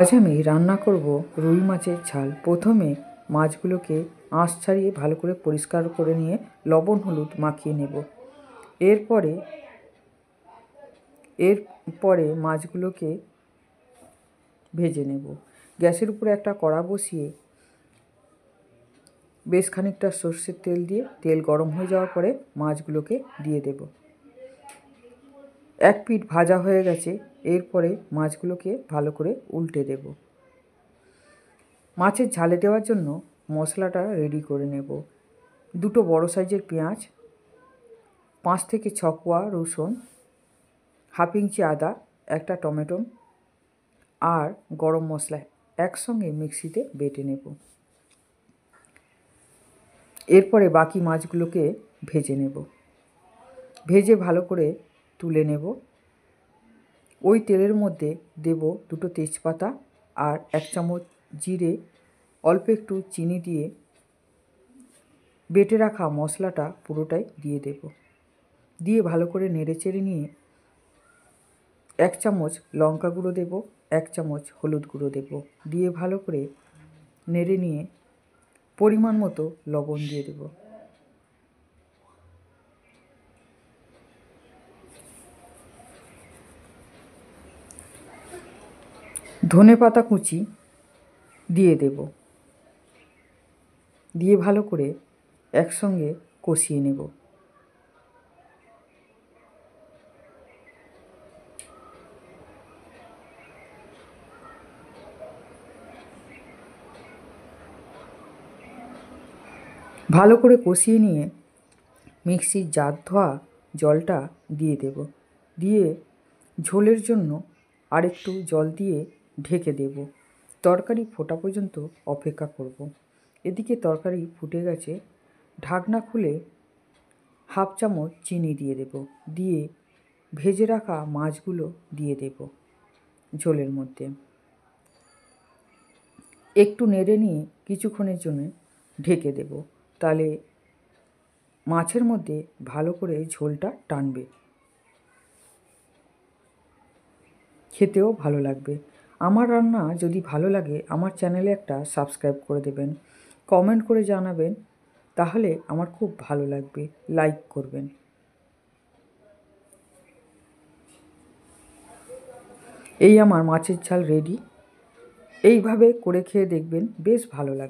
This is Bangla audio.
আজ আমি রান্না করব রুই মাছের ঝাল। প্রথমে মাছগুলোকে আঁশ ছাড়িয়ে ভালো করে পরিষ্কার করে নিয়ে লবণ হলুদ মাখিয়ে নেব। এরপরে মাছগুলোকে ভেজে নেব। গ্যাসের উপরে একটা কড়া বসিয়ে বেশ খানিকটা সর্ষের তেল দিয়ে তেল গরম হয়ে যাওয়ার পরে মাছগুলোকে দিয়ে দেব। এক পিঠ ভাজা হয়ে গেছে, এরপরে মাছগুলোকে ভালো করে উল্টে দেব। মাছের ঝালে দেওয়ার জন্য মশলাটা রেডি করে নেব। দুটো বড় সাইজের পেঁয়াজ, 5 থেকে 6 কোয়া রসুন, হাফ ইঞ্চি আদা, একটা টমেটো আর গরম মশলা একসঙ্গে মিক্সিতে বেটে নেব। এরপরে বাকি মাছগুলোকে ভেজে নেব। ভেজে ভালো করে তুলে নেব। ওই তেলের মধ্যে দেব দুটো তেজপাতা আর 1 চামচ জিরে, অল্প একটু চিনি দিয়ে বেটে রাখা মশলাটা পুরোটাই দিয়ে দেব। দিয়ে ভালো করে নেড়েচেড়ে নিয়ে 1 চামচ লঙ্কা গুঁড়ো দেব, 1 চামচ হলুদ গুঁড়ো দেব। দিয়ে ভালো করে নেড়ে নিয়ে পরিমাণ মতো লবণ দিয়ে দেব। ধনেপাতা কুচি দিয়ে দেব। দিয়ে ভালো করে একসঙ্গে কষিয়ে নেব। ভালো করে কষিয়ে নিয়ে মিক্সির জার ধোয়া জলটা দিয়ে দেব। দিয়ে ঝোলের জন্য আরেকটু জল দিয়ে ঢেকে দেব। তরকারি ফোটা পর্যন্ত অপেক্ষা করব। এদিকে তরকারি ফুটে গেছে, ঢাকনা খুলে হাফ চামচ চিনি দিয়ে দেব। দিয়ে ভেজে রাখা মাছগুলো দিয়ে দেব ঝোলের মধ্যে। একটু নেড়ে নিয়ে কিছুক্ষণের জন্য ঢেকে দেব। তাহলে মাছের মধ্যে ভালো করে ঝোলটা টানবে, খেতেও ভালো লাগবে। আমার রান্না যদি ভালো লাগে আমার চ্যানেলে একটা সাবস্ক্রাইব করে দেবেন, কমেন্ট করে জানাবেন, তাহলে আমার খুব ভালো লাগবে। লাইক করবেন। এই আমার মাছের ঝাল রেডি। এইভাবে করে খেয়ে দেখবেন, বেশ ভালো লাগবে।